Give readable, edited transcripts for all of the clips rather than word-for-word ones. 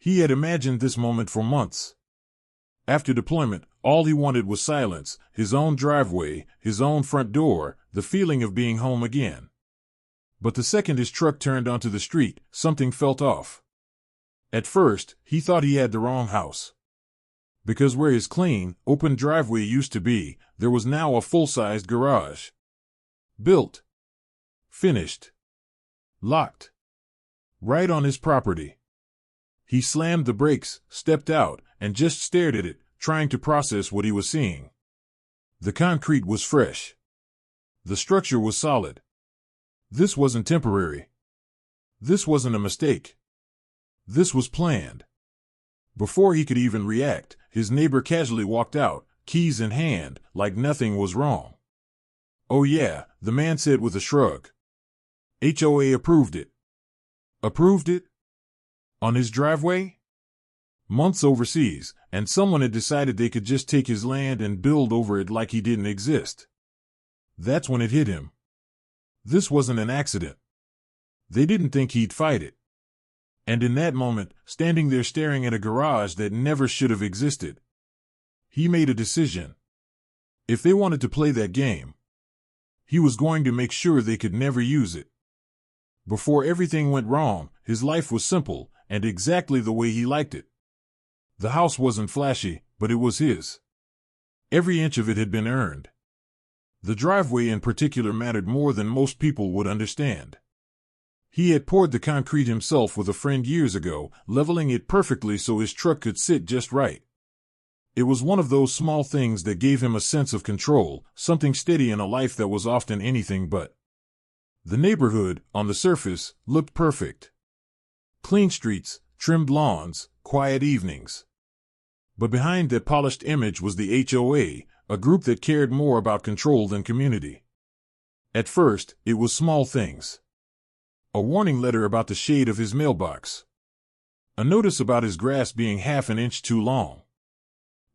He had imagined this moment for months. After deployment, all he wanted was silence, his own driveway, his own front door, the feeling of being home again. But the second his truck turned onto the street, something felt off. At first, he thought he had the wrong house. Because where his clean, open driveway used to be, there was now a full-sized garage. Built. Finished. Locked. Right on his property. He slammed the brakes, stepped out, and just stared at it, trying to process what he was seeing. The concrete was fresh. The structure was solid. This wasn't temporary. This wasn't a mistake. This was planned. Before he could even react, his neighbor casually walked out, keys in hand, like nothing was wrong. "Oh yeah," the man said with a shrug. HOA approved it. Approved it? On his driveway? Months overseas, and someone had decided they could just take his land and build over it like he didn't exist. That's when it hit him. This wasn't an accident. They didn't think he'd fight it. And in that moment, standing there staring at a garage that never should have existed, he made a decision. If they wanted to play that game, he was going to make sure they could never use it. Before everything went wrong, his life was simple, and exactly the way he liked it. The house wasn't flashy, but it was his. Every inch of it had been earned. The driveway in particular mattered more than most people would understand. He had poured the concrete himself with a friend years ago, leveling it perfectly so his truck could sit just right. It was one of those small things that gave him a sense of control, something steady in a life that was often anything but. The neighborhood, on the surface, looked perfect. Clean streets, trimmed lawns, quiet evenings. But behind that polished image was the HOA, a group that cared more about control than community. At first, it was small things. A warning letter about the shade of his mailbox. A notice about his grass being half an inch too long.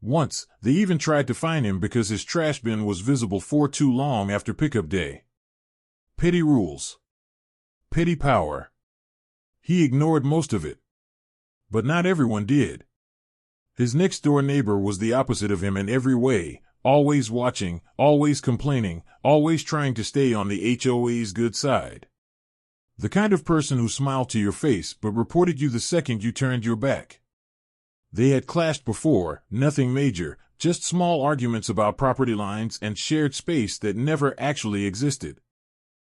Once, they even tried to fine him because his trash bin was visible for too long after pickup day. Petty rules. Petty power. He ignored most of it. But not everyone did. His next-door neighbor was the opposite of him in every way, always watching, always complaining, always trying to stay on the HOA's good side. The kind of person who smiled to your face but reported you the second you turned your back. They had clashed before, nothing major, just small arguments about property lines and shared space that never actually existed.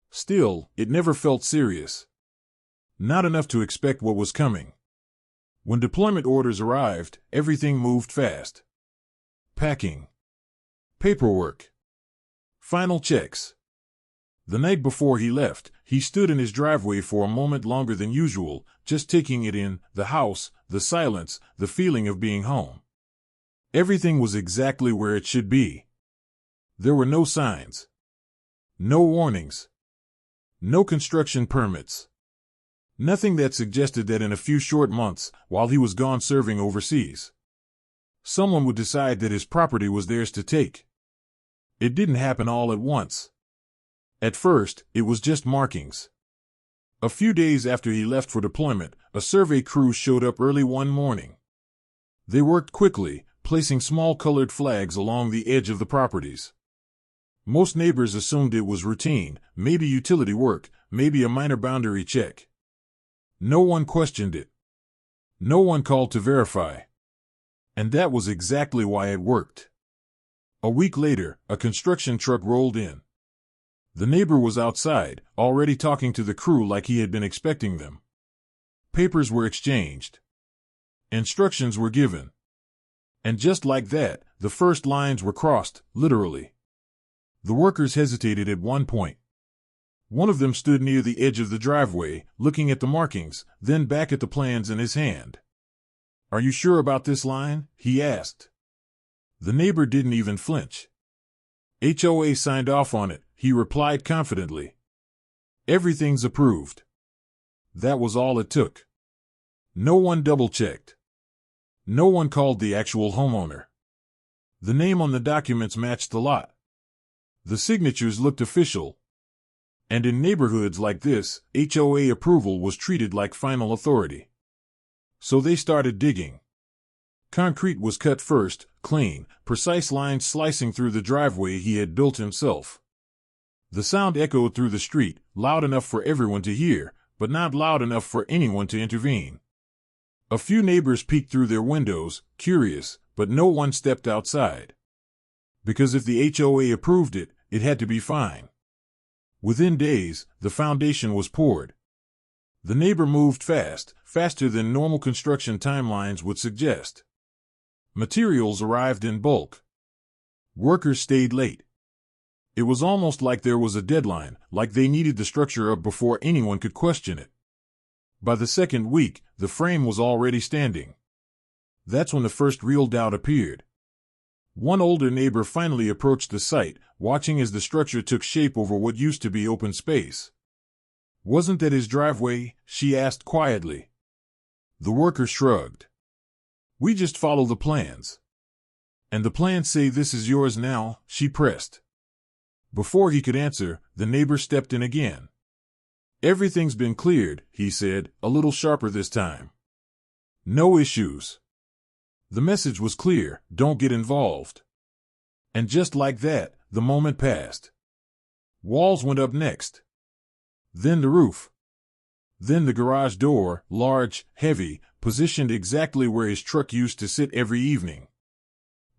Still, it never felt serious. Not enough to expect what was coming. When deployment orders arrived, everything moved fast. Packing. Paperwork. Final checks. The night before he left, he stood in his driveway for a moment longer than usual, just taking it in, the house, the silence, the feeling of being home. Everything was exactly where it should be. There were no signs. No warnings. No construction permits. Nothing that suggested that in a few short months, while he was gone serving overseas, someone would decide that his property was theirs to take. It didn't happen all at once. At first, it was just markings. A few days after he left for deployment, a survey crew showed up early one morning. They worked quickly, placing small colored flags along the edge of the properties. Most neighbors assumed it was routine, maybe utility work, maybe a minor boundary check. No one questioned it. No one called to verify. And that was exactly why it worked. A week later, a construction truck rolled in. The neighbor was outside, already talking to the crew like he had been expecting them. Papers were exchanged. Instructions were given. And just like that, the first lines were crossed, literally. The workers hesitated at one point. One of them stood near the edge of the driveway, looking at the markings, then back at the plans in his hand. "Are you sure about this line?" he asked. The neighbor didn't even flinch. "HOA signed off on it," he replied confidently. "Everything's approved." That was all it took. No one double-checked. No one called the actual homeowner. The name on the documents matched the lot. The signatures looked official. And in neighborhoods like this, HOA approval was treated like final authority. So they started digging. Concrete was cut first, clean, precise lines slicing through the driveway he had built himself. The sound echoed through the street, loud enough for everyone to hear, but not loud enough for anyone to intervene. A few neighbors peeked through their windows, curious, but no one stepped outside. Because if the HOA approved it, it had to be fine. Within days, the foundation was poured. The neighbor moved fast, faster than normal construction timelines would suggest. Materials arrived in bulk. Workers stayed late. It was almost like there was a deadline, like they needed the structure up before anyone could question it. By the second week, the frame was already standing. That's when the first real doubt appeared. One older neighbor finally approached the site, watching as the structure took shape over what used to be open space. "Wasn't that his driveway?" she asked quietly. The worker shrugged. "We just follow the plans." "And the plans say this is yours now?" she pressed. Before he could answer, the neighbor stepped in again. "Everything's been cleared," he said, a little sharper this time. "No issues." The message was clear: don't get involved. And just like that, the moment passed. Walls went up next. Then the roof. Then the garage door, large, heavy, positioned exactly where his truck used to sit every evening.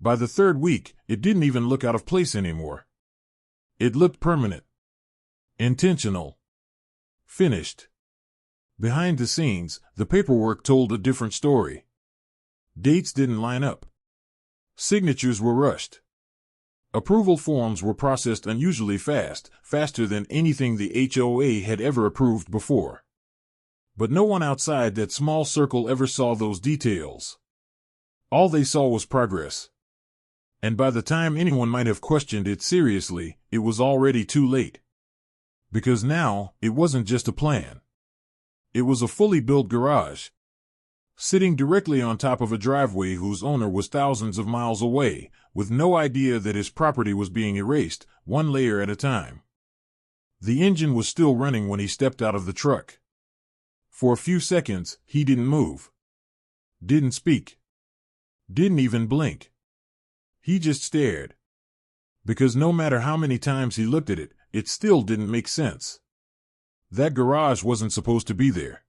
By the third week, it didn't even look out of place anymore. It looked permanent. Intentional. Finished. Behind the scenes, the paperwork told a different story. Dates didn't line up. Signatures were rushed. Approval forms were processed unusually fast, faster than anything the HOA had ever approved before. But no one outside that small circle ever saw those details. All they saw was progress. And by the time anyone might have questioned it seriously, it was already too late. Because now, it wasn't just a plan. It was a fully built garage, sitting directly on top of a driveway whose owner was thousands of miles away, with no idea that his property was being erased, one layer at a time. The engine was still running when he stepped out of the truck. For a few seconds, he didn't move. Didn't speak. Didn't even blink. He just stared. Because no matter how many times he looked at it, it still didn't make sense. That garage wasn't supposed to be there.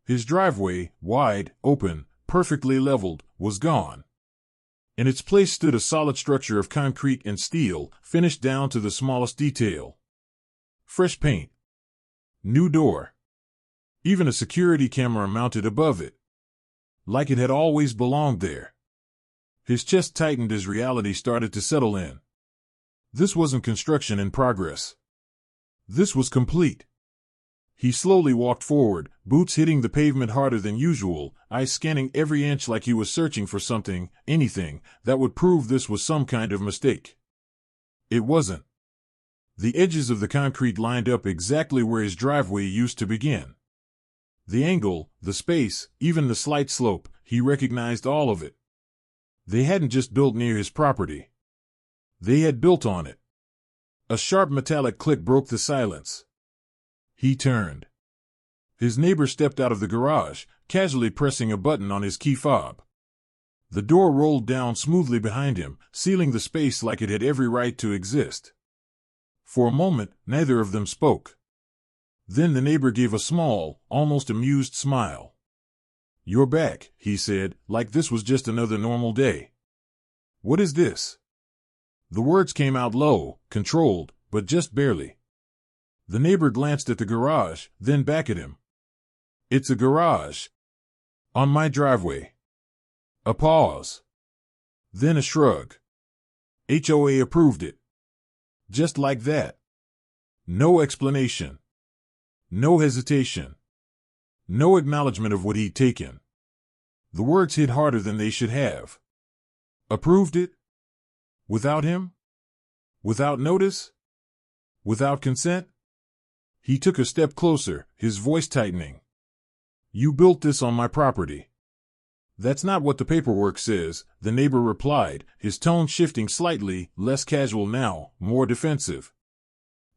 His driveway, wide, open, perfectly leveled, was gone. In its place stood a solid structure of concrete and steel, finished down to the smallest detail. Fresh paint. New door. Even a security camera mounted above it. Like it had always belonged there. His chest tightened as reality started to settle in. This wasn't construction in progress. This was complete. He slowly walked forward, boots hitting the pavement harder than usual, eyes scanning every inch like he was searching for something, anything, that would prove this was some kind of mistake. It wasn't. The edges of the concrete lined up exactly where his driveway used to begin. The angle, the space, even the slight slope, he recognized all of it. They hadn't just built near his property. They had built on it. A sharp metallic click broke the silence. He turned. His neighbor stepped out of the garage, casually pressing a button on his key fob. The door rolled down smoothly behind him, sealing the space like it had every right to exist. For a moment, neither of them spoke. Then the neighbor gave a small, almost amused smile. "You're back," he said, like this was just another normal day. "What is this?" The words came out low, controlled, but just barely. The neighbor glanced at the garage, then back at him. "It's a garage. On my driveway." A pause. Then a shrug. HOA approved it. Just like that. No explanation. No hesitation. No acknowledgement of what he'd taken. The words hit harder than they should have. Approved it? Without him? Without notice? Without consent? He took a step closer, his voice tightening. "You built this on my property." "That's not what the paperwork says," the neighbor replied, his tone shifting slightly, less casual now, more defensive.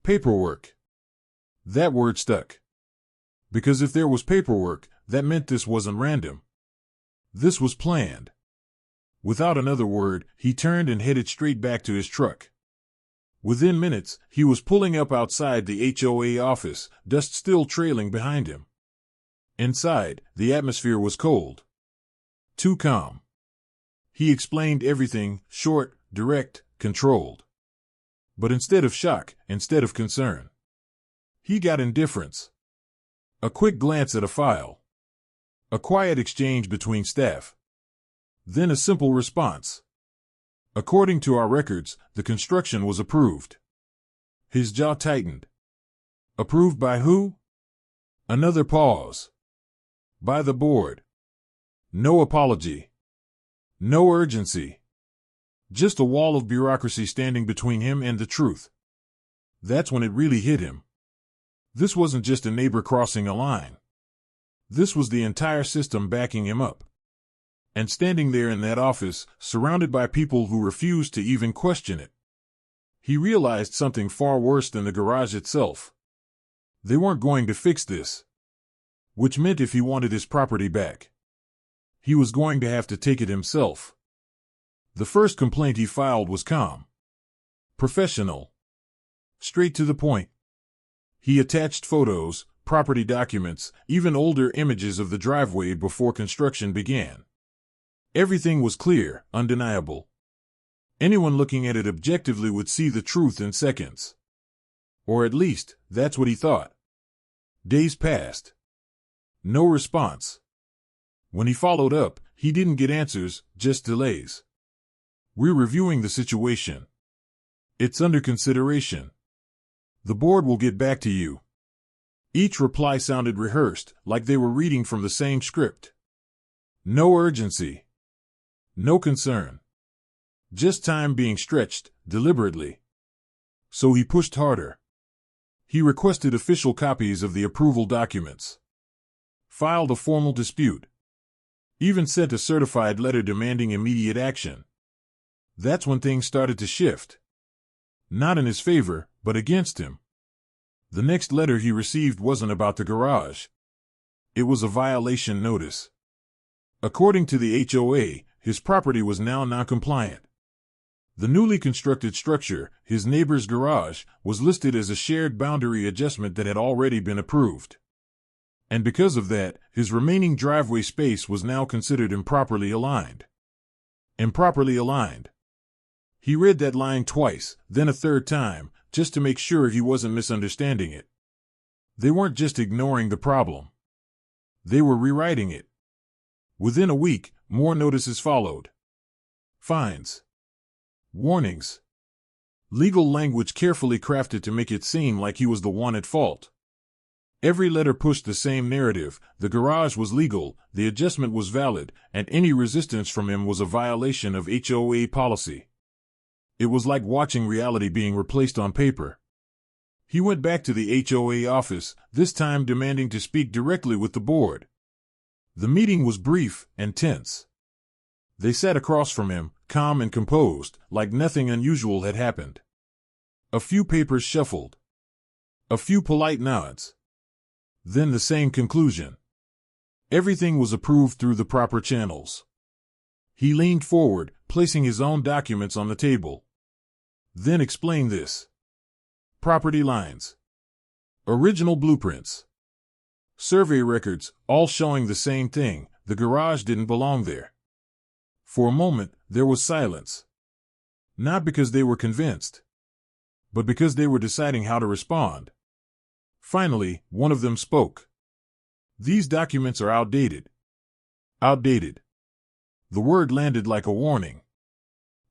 Paperwork. That word stuck. Because if there was paperwork, that meant this wasn't random. This was planned. Without another word, he turned and headed straight back to his truck. Within minutes, he was pulling up outside the HOA office, dust still trailing behind him. Inside, the atmosphere was cold. Too calm. He explained everything, short, direct, controlled. But instead of shock, instead of concern, he got indifference. A quick glance at a file. A quiet exchange between staff. Then a simple response. According to our records, the construction was approved. His jaw tightened. Approved by who? Another pause. By the board. No apology. No urgency. Just a wall of bureaucracy standing between him and the truth. That's when it really hit him. This wasn't just a neighbor crossing a line. This was the entire system backing him up. And standing there in that office, surrounded by people who refused to even question it. He realized something far worse than the garage itself. They weren't going to fix this. Which meant if he wanted his property back, he was going to have to take it himself. The first complaint he filed was calm. Professional. Straight to the point. He attached photos, property documents, even older images of the driveway before construction began. Everything was clear, undeniable. Anyone looking at it objectively would see the truth in seconds. Or at least, that's what he thought. Days passed. No response. When he followed up, he didn't get answers, just delays. We're reviewing the situation. It's under consideration. The board will get back to you. Each reply sounded rehearsed, like they were reading from the same script. No urgency. No concern. Just time being stretched, deliberately. So he pushed harder. He requested official copies of the approval documents. Filed a formal dispute. Even sent a certified letter demanding immediate action. That's when things started to shift. Not in his favor, but against him. The next letter he received wasn't about the garage. It was a violation notice. According to the HOA, his property was now non-compliant. The newly constructed structure, his neighbor's garage, was listed as a shared boundary adjustment that had already been approved. And because of that, his remaining driveway space was now considered improperly aligned. Improperly aligned. He read that line twice, then a third time, just to make sure he wasn't misunderstanding it. They weren't just ignoring the problem. They were rewriting it. Within a week, more notices followed. Fines. Warnings. Legal language carefully crafted to make it seem like he was the one at fault. Every letter pushed the same narrative: the garage was legal, the adjustment was valid, and any resistance from him was a violation of HOA policy. It was like watching reality being replaced on paper. He went back to the HOA office, this time demanding to speak directly with the board. The meeting was brief and tense. They sat across from him, calm and composed, like nothing unusual had happened. A few papers shuffled. A few polite nods. Then the same conclusion. Everything was approved through the proper channels. He leaned forward, placing his own documents on the table. Then explained this. Property lines. Original blueprints. Survey records, all showing the same thing: the garage didn't belong there. For a moment, there was silence. Not because they were convinced, but because they were deciding how to respond. Finally, one of them spoke. These documents are outdated. Outdated. The word landed like a warning.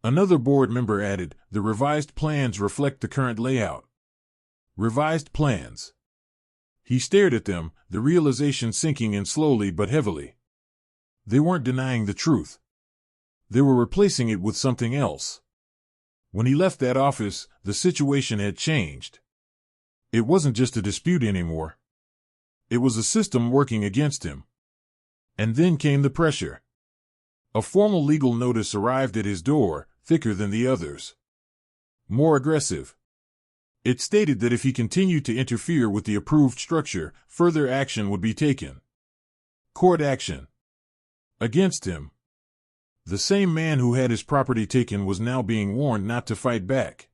Another board member added, the revised plans reflect the current layout. Revised plans. He stared at them, the realization sinking in slowly but heavily. They weren't denying the truth. They were replacing it with something else. When he left that office, the situation had changed. It wasn't just a dispute anymore. It was a system working against him. And then came the pressure. A formal legal notice arrived at his door, thicker than the others. More aggressive. It stated that if he continued to interfere with the approved structure, further action would be taken. Court action. Against him. The same man who had his property taken was now being warned not to fight back.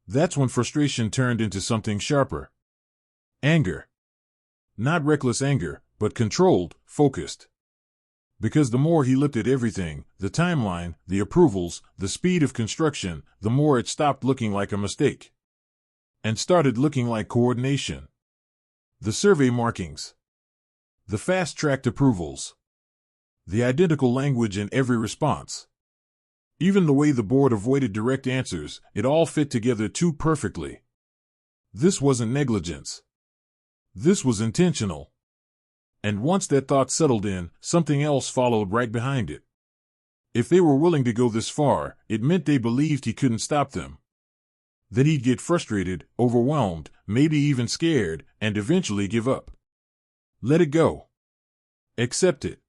That's when frustration turned into something sharper. Anger. Not reckless anger, but controlled, focused. Because the more he looked at everything, the timeline, the approvals, the speed of construction, the more it stopped looking like a mistake. And started looking like coordination. The survey markings. The fast-tracked approvals. The identical language in every response. Even the way the board avoided direct answers, it all fit together too perfectly. This wasn't negligence. This was intentional. And once that thought settled in, something else followed right behind it. If they were willing to go this far, it meant they believed he couldn't stop them. That he'd get frustrated, overwhelmed, maybe even scared, and eventually give up. Let it go. Accept it.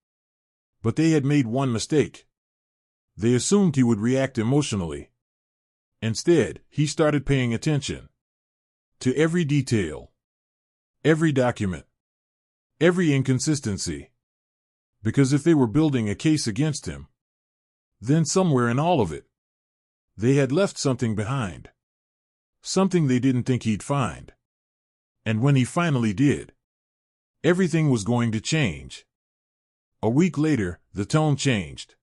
But they had made one mistake. They assumed he would react emotionally. Instead, he started paying attention. To every detail. Every document. Every inconsistency. Because if they were building a case against him, then somewhere in all of it, they had left something behind. Something they didn't think he'd find. And when he finally did, everything was going to change. A week later, the tone changed.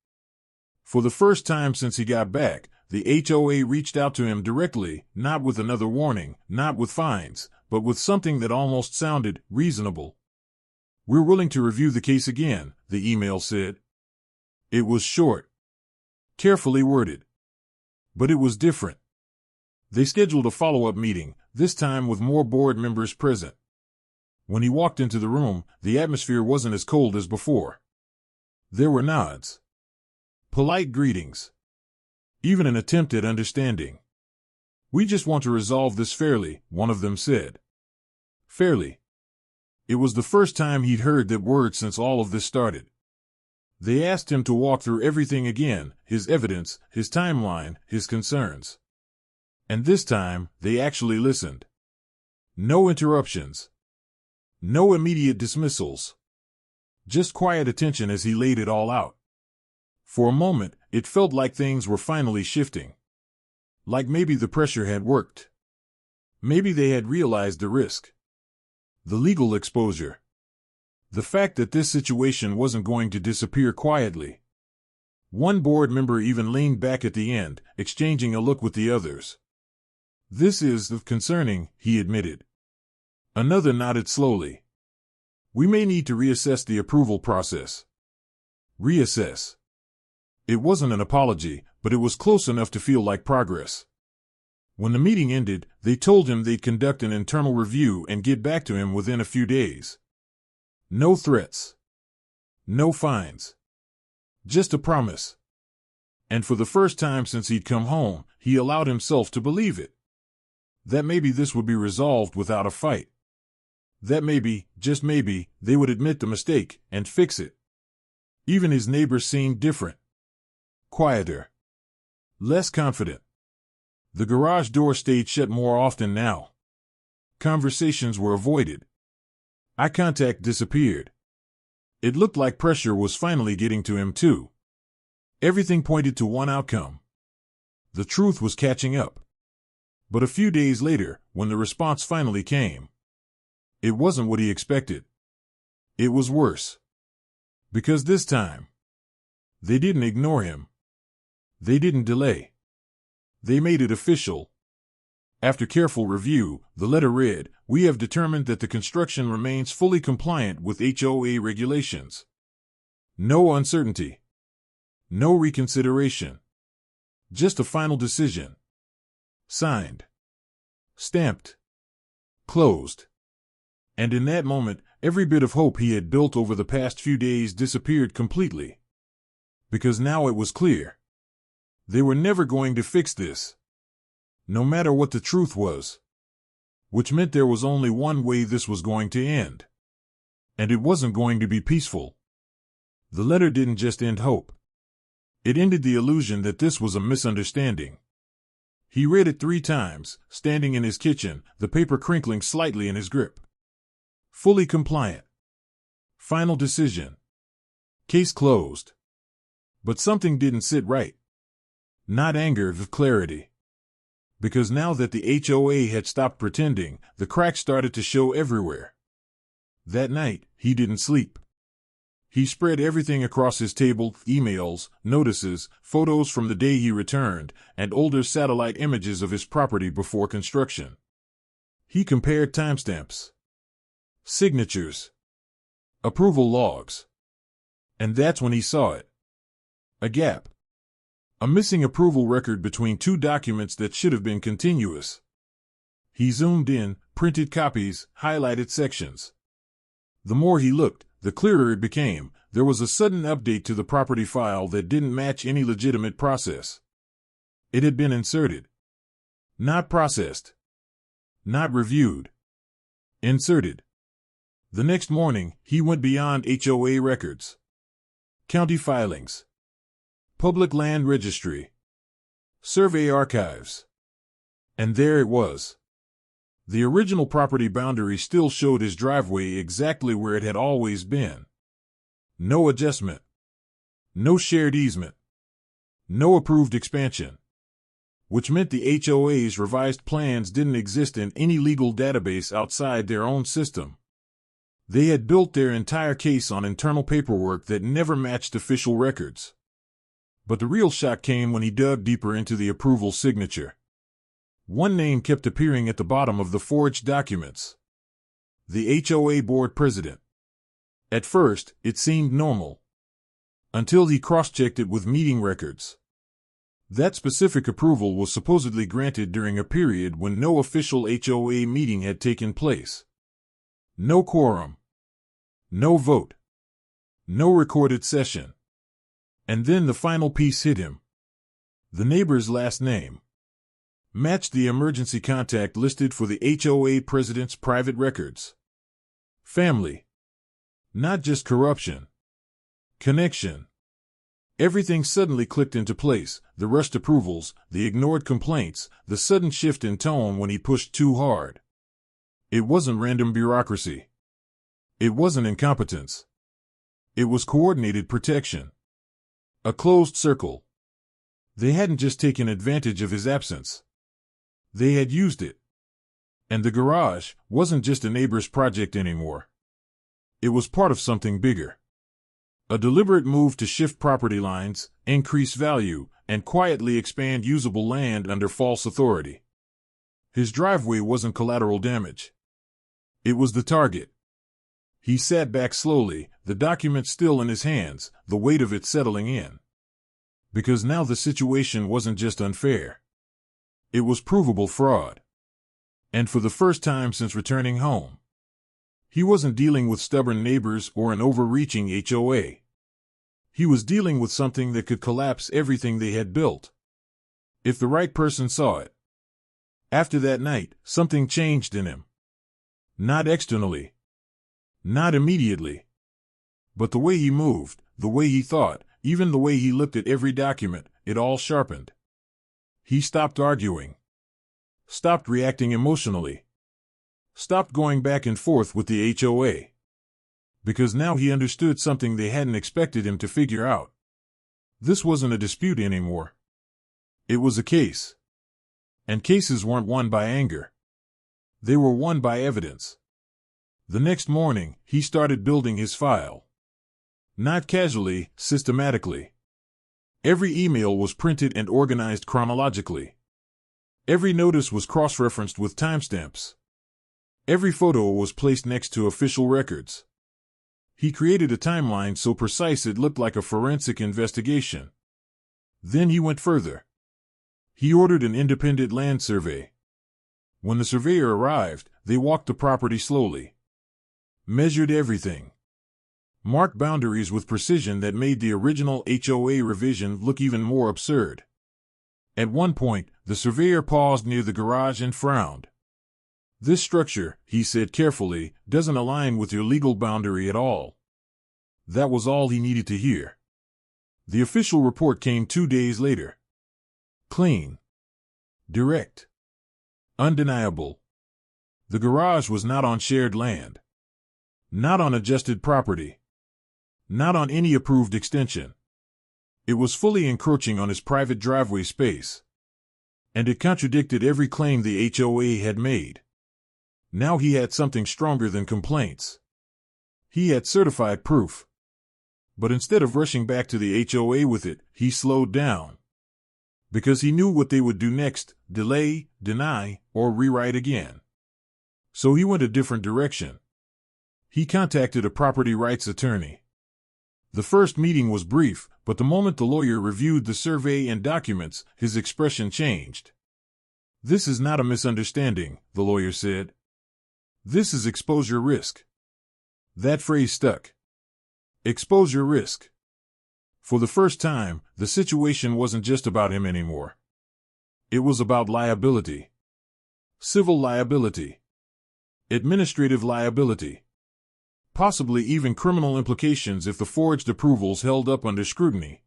For the first time since he got back, the HOA reached out to him directly, not with another warning, not with fines, but with something that almost sounded reasonable. "We're willing to review the case again," the email said. It was short, carefully worded. But it was different. They scheduled a follow-up meeting, this time with more board members present. When he walked into the room, the atmosphere wasn't as cold as before. There were nods. Polite greetings. Even an attempt at understanding. "We just want to resolve this fairly," one of them said. Fairly. It was the first time he'd heard that word since all of this started. They asked him to walk through everything again, his evidence, his timeline, his concerns. And this time, they actually listened. No interruptions. No immediate dismissals. Just quiet attention as he laid it all out. For a moment, it felt like things were finally shifting. Like maybe the pressure had worked. Maybe they had realized the risk. The legal exposure. The fact that this situation wasn't going to disappear quietly. One board member even leaned back at the end, exchanging a look with the others. "This is concerning," he admitted. Another nodded slowly. "We may need to reassess the approval process." Reassess. It wasn't an apology, but it was close enough to feel like progress. When the meeting ended, they told him they'd conduct an internal review and get back to him within a few days. No threats. No fines. Just a promise. And for the first time since he'd come home, he allowed himself to believe it. That maybe this would be resolved without a fight. That maybe, just maybe, they would admit the mistake and fix it. Even his neighbors seemed different. Quieter. Less confident. The garage door stayed shut more often now. Conversations were avoided. Eye contact disappeared. It looked like pressure was finally getting to him too. Everything pointed to one outcome. The truth was catching up. But a few days later, when the response finally came, it wasn't what he expected. It was worse. Because this time, they didn't ignore him. They didn't delay. They made it official. After careful review, the letter read, "We have determined that the construction remains fully compliant with HOA regulations. No uncertainty. No reconsideration. Just a final decision. Signed. Stamped. Closed." And in that moment, every bit of hope he had built over the past few days disappeared completely. Because now it was clear. They were never going to fix this. No matter what the truth was. Which meant there was only one way this was going to end. And it wasn't going to be peaceful. The letter didn't just end hope. It ended the illusion that this was a misunderstanding. He read it 3 times, standing in his kitchen, the paper crinkling slightly in his grip. Fully compliant. Final decision. Case closed. But something didn't sit right. Not anger, but clarity. Because now that the HOA had stopped pretending, the cracks started to show everywhere. That night, he didn't sleep. He spread everything across his table: emails, notices, photos from the day he returned, and older satellite images of his property before construction. He compared timestamps, signatures, approval logs. And that's when he saw it. A gap. A missing approval record between two documents that should have been continuous. He zoomed in, printed copies, highlighted sections. The more he looked, the clearer it became. There was a sudden update to the property file that didn't match any legitimate process. It had been inserted. Not processed. Not reviewed. Inserted. The next morning, he went beyond HOA records. County filings. Public land registry. Survey archives. And there it was. The original property boundary still showed his driveway exactly where it had always been. No adjustment. No shared easement. No approved expansion. Which meant the HOA's revised plans didn't exist in any legal database outside their own system. They had built their entire case on internal paperwork that never matched official records. But the real shock came when he dug deeper into the approval signature. One name kept appearing at the bottom of the forged documents. The HOA board president. At first, it seemed normal. Until he cross-checked it with meeting records. That specific approval was supposedly granted during a period when no official HOA meeting had taken place. No quorum. No vote. No recorded session. And then the final piece hit him. The neighbor's last name matched the emergency contact listed for the HOA president's private records. Family. Not just corruption. Connection. Everything suddenly clicked into place: the rushed approvals, the ignored complaints, the sudden shift in tone when he pushed too hard. It wasn't random bureaucracy. It wasn't incompetence. It was coordinated protection. A closed circle. They hadn't just taken advantage of his absence. They had used it. And the garage wasn't just a neighbor's project anymore. It was part of something bigger. A deliberate move to shift property lines, increase value, and quietly expand usable land under false authority. His driveway wasn't collateral damage. It was the target. He sat back slowly, the document still in his hands, the weight of it settling in. Because now the situation wasn't just unfair. It was provable fraud. And for the first time since returning home, he wasn't dealing with stubborn neighbors or an overreaching HOA. He was dealing with something that could collapse everything they had built. If the right person saw it. After that night, something changed in him. Not externally. Not immediately. But the way he moved, the way he thought, even the way he looked at every document, it all sharpened. He stopped arguing. Stopped reacting emotionally. Stopped going back and forth with the HOA. Because now he understood something they hadn't expected him to figure out. This wasn't a dispute anymore. It was a case. And cases weren't won by anger. They were won by evidence. The next morning, he started building his file. Not casually, systematically. Every email was printed and organized chronologically. Every notice was cross-referenced with timestamps. Every photo was placed next to official records. He created a timeline so precise it looked like a forensic investigation. Then he went further. He ordered an independent land survey. When the surveyor arrived, they walked the property slowly. Measured everything. Marked boundaries with precision that made the original HOA revision look even more absurd. At one point, the surveyor paused near the garage and frowned. "This structure," he said carefully, "doesn't align with your legal boundary at all." That was all he needed to hear. The official report came 2 days later. Clean. Direct. Undeniable. The garage was not on shared land. Not on adjusted property. not on any approved extension. It was fully encroaching on his private driveway space. And it contradicted every claim the HOA had made. Now he had something stronger than complaints. He had certified proof. But instead of rushing back to the HOA with it, he slowed down. Because he knew what they would do next: delay, deny, or rewrite again. So he went a different direction. He contacted a property rights attorney. The first meeting was brief, but the moment the lawyer reviewed the survey and documents, his expression changed. "This is not a misunderstanding," the lawyer said. "This is exposure risk." That phrase stuck. Exposure risk. For the first time, the situation wasn't just about him anymore. It was about liability. Civil liability. Administrative liability. Possibly even criminal implications if the forged approvals held up under scrutiny.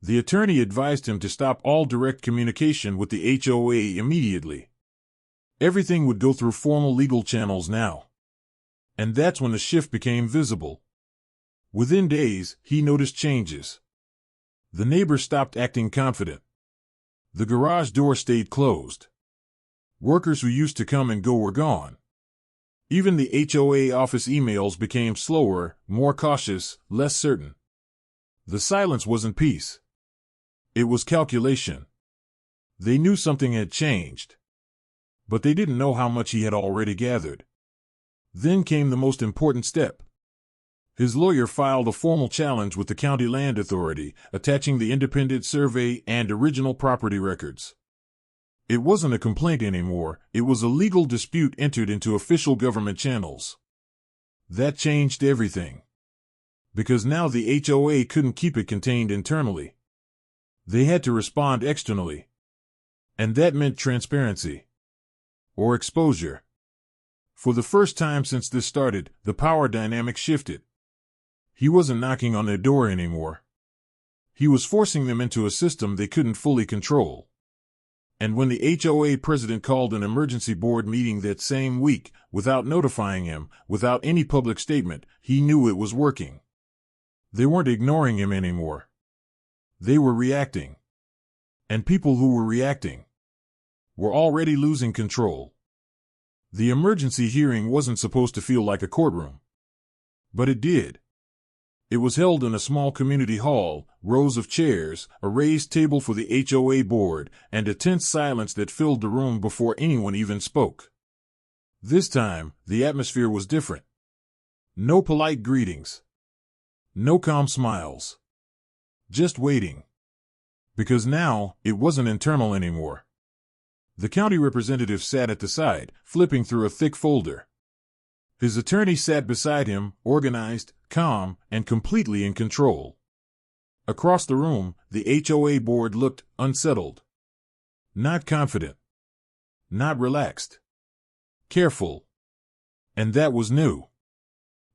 The attorney advised him to stop all direct communication with the HOA immediately. Everything would go through formal legal channels now. And that's when the shift became visible. Within days, he noticed changes. The neighbors stopped acting confident. The garage door stayed closed. Workers who used to come and go were gone. Even the HOA office emails became slower, more cautious, less certain. The silence wasn't peace. It was calculation. They knew something had changed. But they didn't know how much he had already gathered. Then came the most important step. His lawyer filed a formal challenge with the County Land Authority, attaching the independent survey and original property records. It wasn't a complaint anymore, it was a legal dispute entered into official government channels. That changed everything. Because now the HOA couldn't keep it contained internally. They had to respond externally. And that meant transparency. Or exposure. For the first time since this started, the power dynamic shifted. He wasn't knocking on their door anymore. He was forcing them into a system they couldn't fully control. And when the HOA president called an emergency board meeting that same week, without notifying him, without any public statement, he knew it was working. They weren't ignoring him anymore. They were reacting. And people who were reacting were already losing control. The emergency hearing wasn't supposed to feel like a courtroom. But it did. It was held in a small community hall, rows of chairs, a raised table for the HOA board, and a tense silence that filled the room before anyone even spoke. This time, the atmosphere was different. No polite greetings. No calm smiles. Just waiting. Because now, it wasn't internal anymore. The county representative sat at the side, flipping through a thick folder. His attorney sat beside him, organized, calm, and completely in control. Across the room, the HOA board looked unsettled. Not confident. Not relaxed. Careful. And that was new.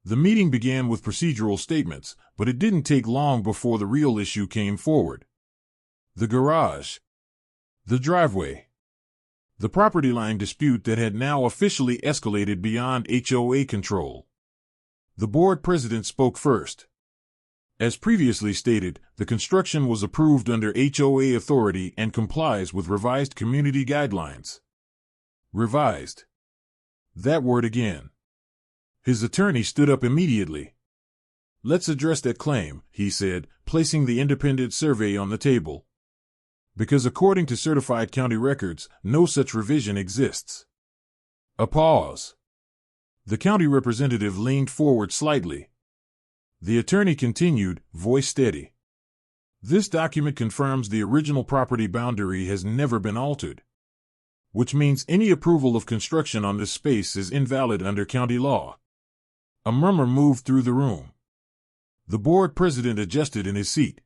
The meeting began with procedural statements, but it didn't take long before the real issue came forward. The garage. The driveway. The property line dispute that had now officially escalated beyond HOA control. The board president spoke first. As previously stated, the construction was approved under HOA authority and complies with revised community guidelines. Revised. That word again. His attorney stood up immediately. "Let's address that claim," he said, placing the independent survey on the table. Because according to certified county records, no such revision exists. A pause. The county representative leaned forward slightly. The attorney continued, voice steady. "This document confirms the original property boundary has never been altered. Which means any approval of construction on this space is invalid under county law." A murmur moved through the room. The board president adjusted in his seat.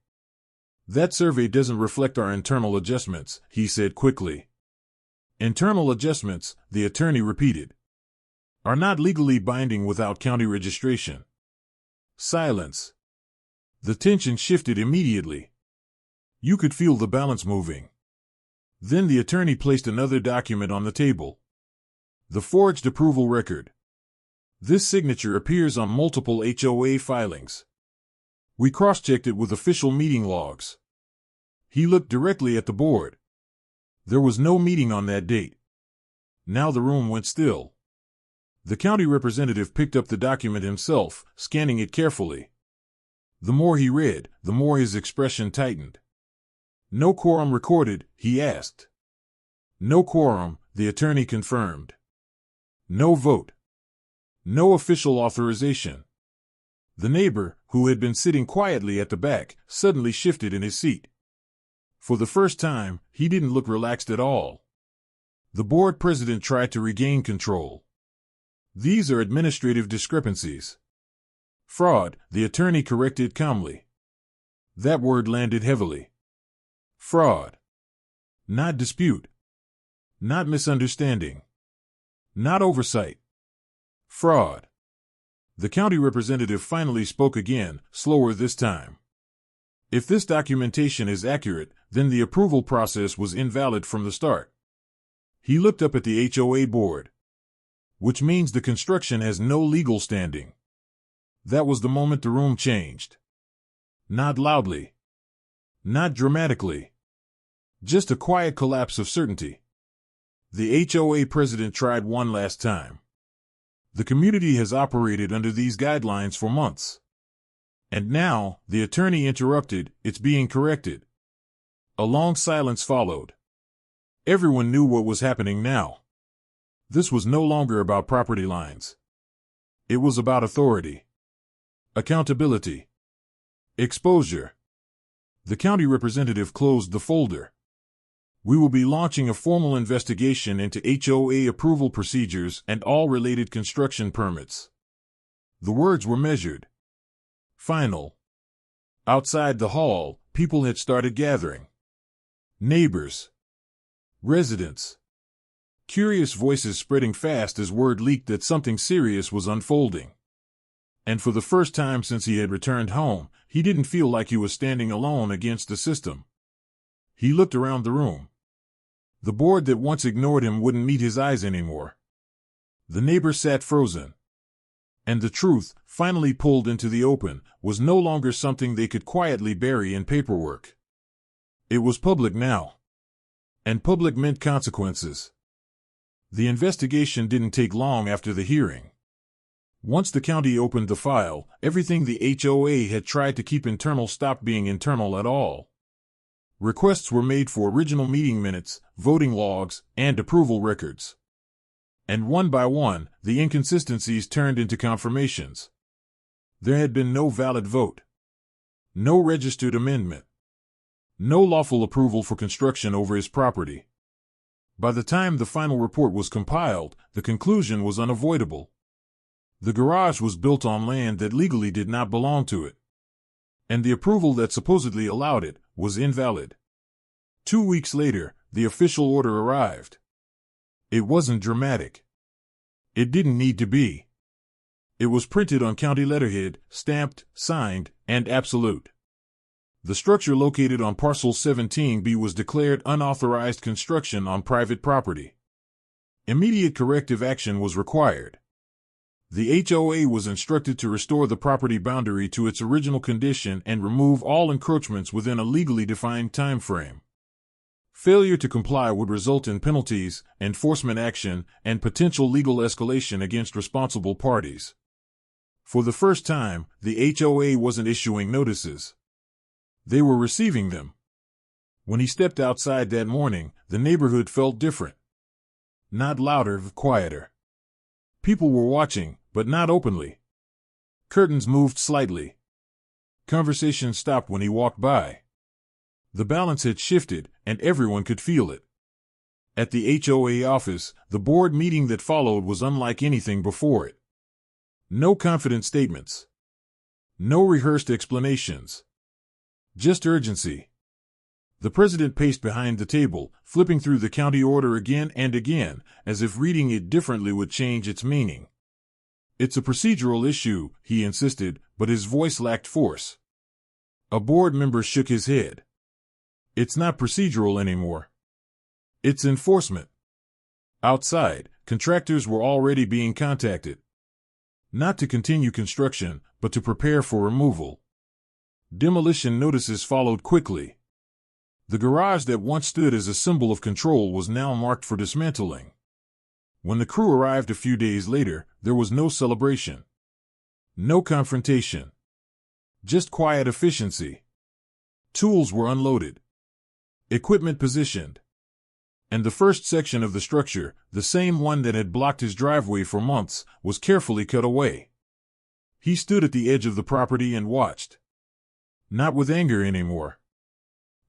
"That survey doesn't reflect our internal adjustments," he said quickly. "Internal adjustments," the attorney repeated, "are not legally binding without county registration." Silence. The tension shifted immediately. You could feel the balance moving. Then the attorney placed another document on the table. The forged approval record. This signature appears on multiple HOA filings. We cross-checked it with official meeting logs. He looked directly at the board. There was no meeting on that date. Now the room went still. The county representative picked up the document himself, scanning it carefully. The more he read, the more his expression tightened. "No quorum recorded?" he asked. "No quorum," the attorney confirmed. "No vote. No official authorization." The neighbor, who had been sitting quietly at the back, suddenly shifted in his seat. For the first time, he didn't look relaxed at all. The board president tried to regain control. "These are administrative discrepancies." "Fraud," the attorney corrected calmly. That word landed heavily. Fraud. Not dispute. Not misunderstanding. Not oversight. Fraud. The county representative finally spoke again, slower this time. "If this documentation is accurate, then the approval process was invalid from the start." He looked up at the HOA board. "Which means the construction has no legal standing." That was the moment the room changed. Not loudly. Not dramatically. Just a quiet collapse of certainty. The HOA president tried one last time. "The community has operated under these guidelines for months." And now, the attorney interrupted, "It's being corrected." A long silence followed. Everyone knew what was happening now. This was no longer about property lines. It was about authority. Accountability. Exposure. The county representative closed the folder. "We will be launching a formal investigation into HOA approval procedures and all related construction permits." The words were measured. Final. Outside the hall, people had started gathering. Neighbors. Residents. Curious voices spreading fast as word leaked that something serious was unfolding. And for the first time since he had returned home, he didn't feel like he was standing alone against the system. He looked around the room. The board that once ignored him wouldn't meet his eyes anymore. The neighbor sat frozen. And the truth, finally pulled into the open, was no longer something they could quietly bury in paperwork. It was public now. And public meant consequences. The investigation didn't take long after the hearing. Once the county opened the file, everything the HOA had tried to keep internal stopped being internal at all. Requests were made for original meeting minutes, voting logs, and approval records. And one by one, the inconsistencies turned into confirmations. There had been no valid vote. No registered amendment. No lawful approval for construction over his property. By the time the final report was compiled, the conclusion was unavoidable. The garage was built on land that legally did not belong to it. And the approval that supposedly allowed it was invalid. 2 weeks later, the official order arrived. It wasn't dramatic. It didn't need to be. It was printed on county letterhead, stamped, signed, and absolute. The structure located on Parcel 17B was declared unauthorized construction on private property. Immediate corrective action was required. The HOA was instructed to restore the property boundary to its original condition and remove all encroachments within a legally defined time frame. Failure to comply would result in penalties, enforcement action, and potential legal escalation against responsible parties. For the first time, the HOA wasn't issuing notices. They were receiving them. When he stepped outside that morning, the neighborhood felt different. Not louder, quieter. People were watching, but not openly. Curtains moved slightly. Conversation stopped when he walked by. The balance had shifted, and everyone could feel it. At the HOA office, the board meeting that followed was unlike anything before it. No confident statements. No rehearsed explanations. Just urgency. The president paced behind the table, flipping through the county order again and again, as if reading it differently would change its meaning. "It's a procedural issue," he insisted, but his voice lacked force. A board member shook his head. "It's not procedural anymore. It's enforcement." Outside, contractors were already being contacted. Not to continue construction, but to prepare for removal. Demolition notices followed quickly. The garage that once stood as a symbol of control was now marked for dismantling. When the crew arrived a few days later, there was no celebration. No confrontation. Just quiet efficiency. Tools were unloaded. Equipment positioned. And the first section of the structure, the same one that had blocked his driveway for months, was carefully cut away. He stood at the edge of the property and watched. Not with anger anymore.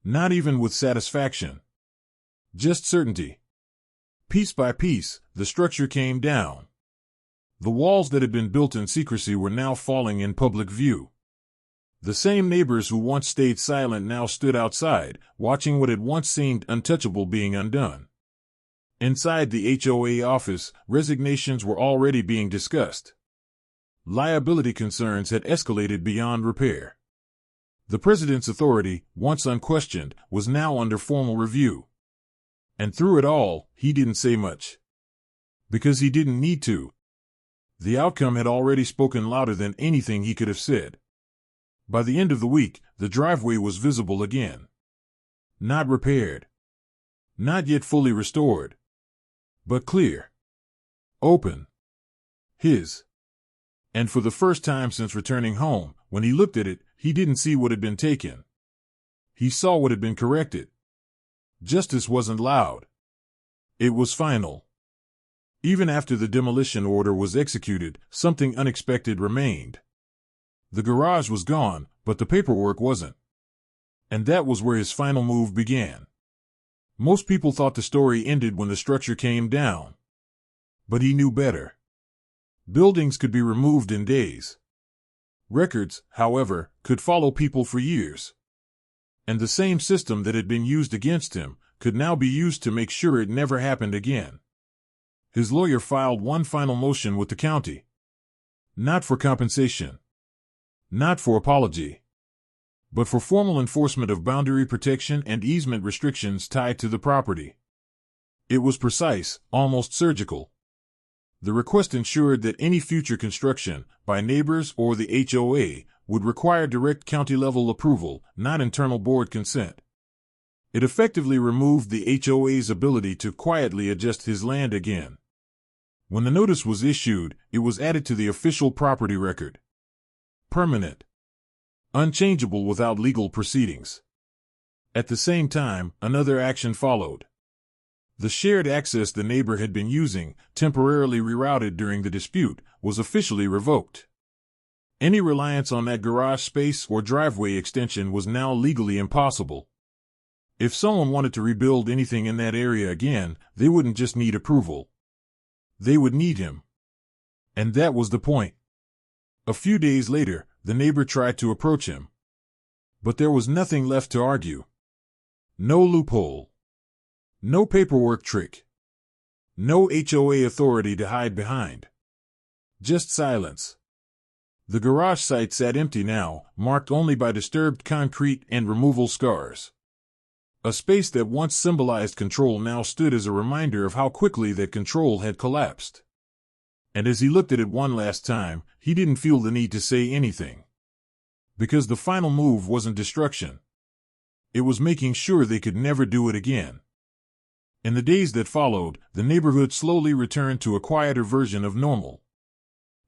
Not even with satisfaction. Just certainty. Piece by piece, the structure came down. The walls that had been built in secrecy were now falling in public view. The same neighbors who once stayed silent now stood outside, watching what had once seemed untouchable being undone. Inside the HOA office, resignations were already being discussed. Liability concerns had escalated beyond repair. The president's authority, once unquestioned, was now under formal review. And through it all, he didn't say much. Because he didn't need to. The outcome had already spoken louder than anything he could have said. By the end of the week, the driveway was visible again. Not repaired. Not yet fully restored. But clear. Open. His. And for the first time since returning home, when he looked at it, he didn't see what had been taken. He saw what had been corrected. Justice wasn't loud. It was final. Even after the demolition order was executed, something unexpected remained. The garage was gone, but the paperwork wasn't. And that was where his final move began. Most people thought the story ended when the structure came down. But he knew better. Buildings could be removed in days. Records, however, could follow people for years. And the same system that had been used against him could now be used to make sure it never happened again. His lawyer filed one final motion with the county. Not for compensation. Not for apology. But for formal enforcement of boundary protection and easement restrictions tied to the property. It was precise, almost surgical. The request ensured that any future construction, by neighbors or the HOA, would require direct county-level approval, not internal board consent. It effectively removed the HOA's ability to quietly adjust his land again. When the notice was issued, it was added to the official property record. Permanent. Unchangeable without legal proceedings. At the same time, another action followed. The shared access the neighbor had been using, temporarily rerouted during the dispute, was officially revoked. Any reliance on that garage space or driveway extension was now legally impossible. If someone wanted to rebuild anything in that area again, they wouldn't just need approval. They would need him. And that was the point. A few days later, the neighbor tried to approach him. But there was nothing left to argue. No loophole. No paperwork trick. No HOA authority to hide behind. Just silence. The garage site sat empty now, marked only by disturbed concrete and removal scars. A space that once symbolized control now stood as a reminder of how quickly that control had collapsed. And as he looked at it one last time, he didn't feel the need to say anything. Because the final move wasn't destruction. It was making sure they could never do it again. In the days that followed, the neighborhood slowly returned to a quieter version of normal.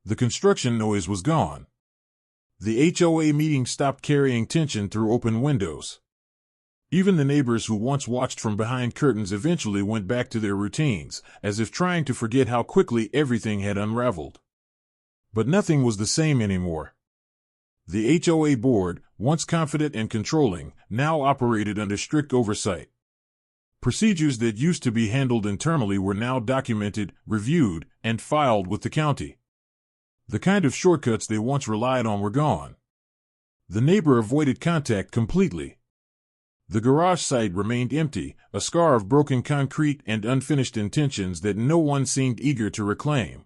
The construction noise was gone. The HOA meeting stopped carrying tension through open windows. Even the neighbors who once watched from behind curtains eventually went back to their routines, as if trying to forget how quickly everything had unraveled. But nothing was the same anymore. The HOA board, once confident and controlling, now operated under strict oversight. Procedures that used to be handled internally were now documented, reviewed, and filed with the county. The kind of shortcuts they once relied on were gone. The neighbor avoided contact completely. The garage site remained empty, a scar of broken concrete and unfinished intentions that no one seemed eager to reclaim.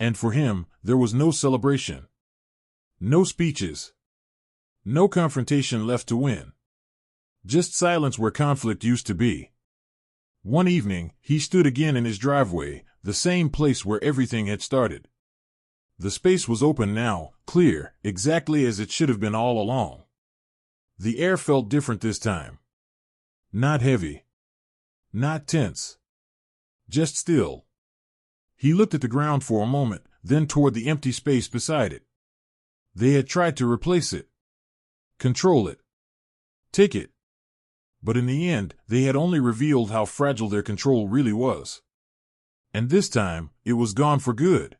And for him, there was no celebration. No speeches. No confrontation left to win. Just silence where conflict used to be. One evening, he stood again in his driveway, the same place where everything had started. The space was open now, clear, exactly as it should have been all along. The air felt different this time. Not heavy. Not tense. Just still. He looked at the ground for a moment, then toward the empty space beside it. They had tried to replace it. Control it. Take it. But in the end, they had only revealed how fragile their control really was. And this time, it was gone for good.